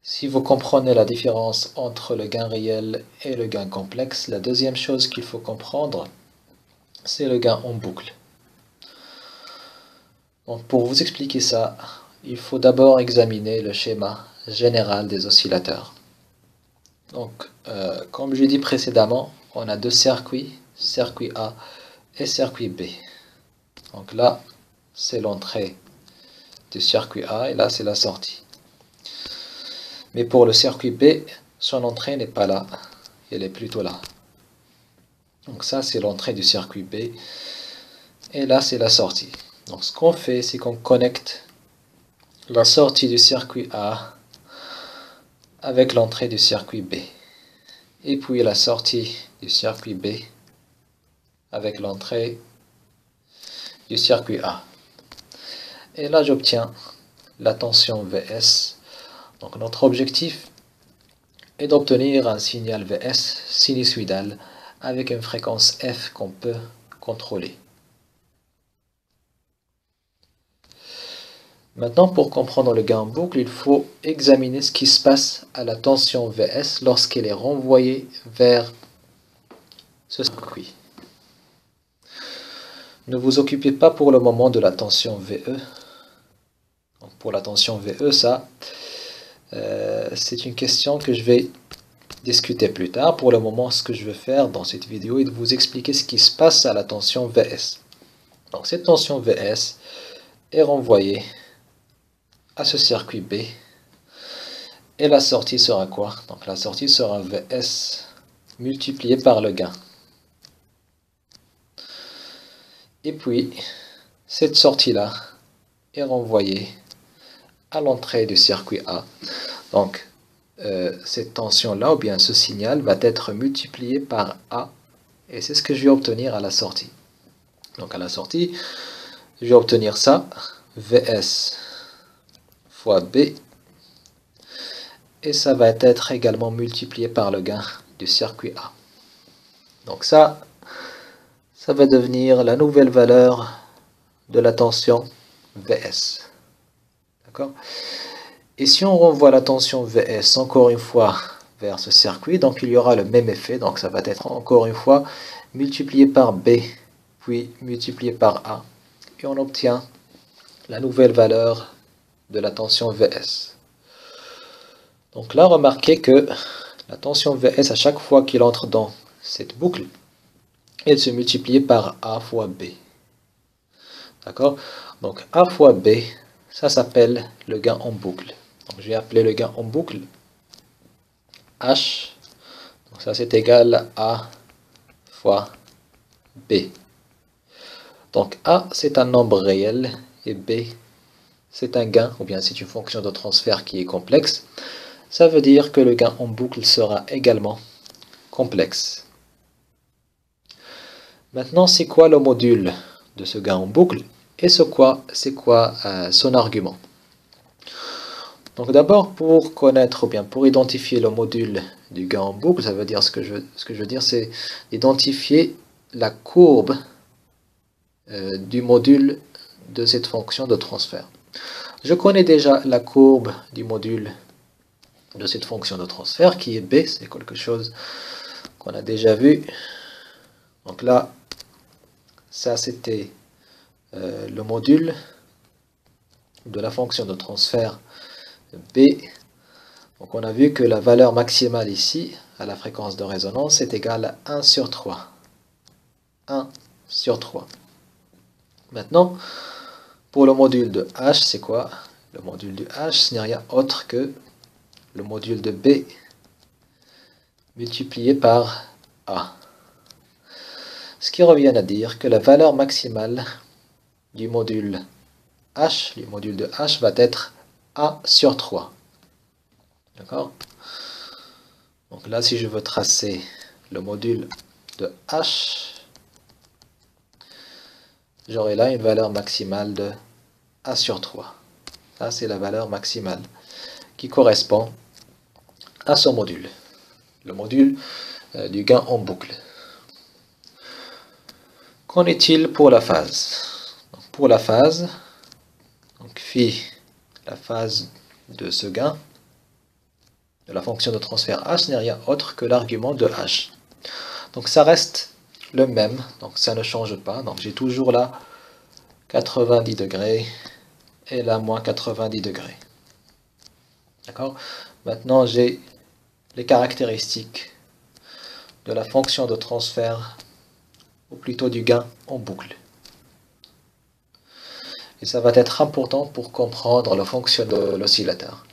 Si vous comprenez la différence entre le gain réel et le gain complexe, la deuxième chose qu'il faut comprendre, c'est le gain en boucle. Donc pour vous expliquer ça, il faut d'abord examiner le schéma général des oscillateurs. Donc, comme je l'ai dit précédemment, on a deux circuits, circuit A et circuit B. Donc là, c'est l'entrée du circuit A et là, c'est la sortie. Mais pour le circuit B, son entrée n'est pas là, elle est plutôt là. Donc ça, c'est l'entrée du circuit B et là, c'est la sortie. Donc ce qu'on fait, c'est qu'on connecte la sortie du circuit A avec l'entrée du circuit B. Et puis la sortie du circuit B avec l'entrée du circuit A. Et là, j'obtiens la tension Vs. Donc notre objectif est d'obtenir un signal Vs sinusoïdal avec une fréquence f qu'on peut contrôler. Maintenant, pour comprendre le gain en boucle, il faut examiner ce qui se passe à la tension Vs lorsqu'elle est renvoyée vers ce circuit. Ne vous occupez pas pour le moment de la tension VE. Donc pour la tension VE, ça, c'est une question que je vais discuter plus tard. Pour le moment, ce que je veux faire dans cette vidéo est de vous expliquer ce qui se passe à la tension Vs. Donc cette tension Vs est renvoyée à ce circuit B. Et la sortie sera quoi? Donc la sortie sera Vs multiplié par le gain. Et puis, cette sortie-là est renvoyée à l'entrée du circuit A. Donc, cette tension-là, ou bien ce signal, va être multiplié par A. Et c'est ce que je vais obtenir à la sortie. Donc à la sortie, je vais obtenir ça, Vs fois B. Et ça va être également multiplié par le gain du circuit A. Donc ça va devenir la nouvelle valeur de la tension Vs. D'accord? Et si on renvoie la tension Vs encore une fois vers ce circuit, donc il y aura le même effet, donc ça va être encore une fois multiplié par B, puis multiplié par A, et on obtient la nouvelle valeur de la tension Vs. Donc là, remarquez que la tension Vs, à chaque fois qu'il entre dans cette boucle, elle se multiplie par A fois B. D'accord? Donc A fois B, ça s'appelle le gain en boucle. Donc je vais appeler le gain en boucle H. Donc ça c'est égal à A fois B. Donc A c'est un nombre réel et B c'est un gain, ou bien c'est une fonction de transfert qui est complexe. Ça veut dire que le gain en boucle sera également complexe. Maintenant, c'est quoi le module de ce gain en boucle et c'est quoi son argument? Donc d'abord, pour connaître ou bien pour identifier le module du gain en boucle, ça veut dire ce que je veux dire, c'est identifier la courbe du module de cette fonction de transfert. Je connais déjà la courbe du module de cette fonction de transfert qui est B, c'est quelque chose qu'on a déjà vu. Donc là, ça c'était le module de la fonction de transfert B. Donc on a vu que la valeur maximale ici, à la fréquence de résonance, est égale à 1 sur 3. 1 sur 3. Maintenant, pour le module de H, c'est quoi? Le module de H, ce n'est rien autre que le module de B multiplié par A. Ce qui revient à dire que la valeur maximale du module H, le module de H, va être A sur 3. D'accord? Donc là, si je veux tracer le module de H, j'aurai là une valeur maximale de A sur 3. Ça, c'est la valeur maximale qui correspond à ce module, le module du gain en boucle. Qu'en est-il pour la phase? Donc, pour la phase, donc phi, la phase de ce gain, de la fonction de transfert h n'est rien autre que l'argument de h. Donc ça reste le même, donc ça ne change pas. Donc j'ai toujours là 90 degrés et là moins 90 degrés. D'accord? Maintenant j'ai les caractéristiques de la fonction de transfert, ou plutôt du gain en boucle. Et ça va être important pour comprendre le fonctionnement de l'oscillateur.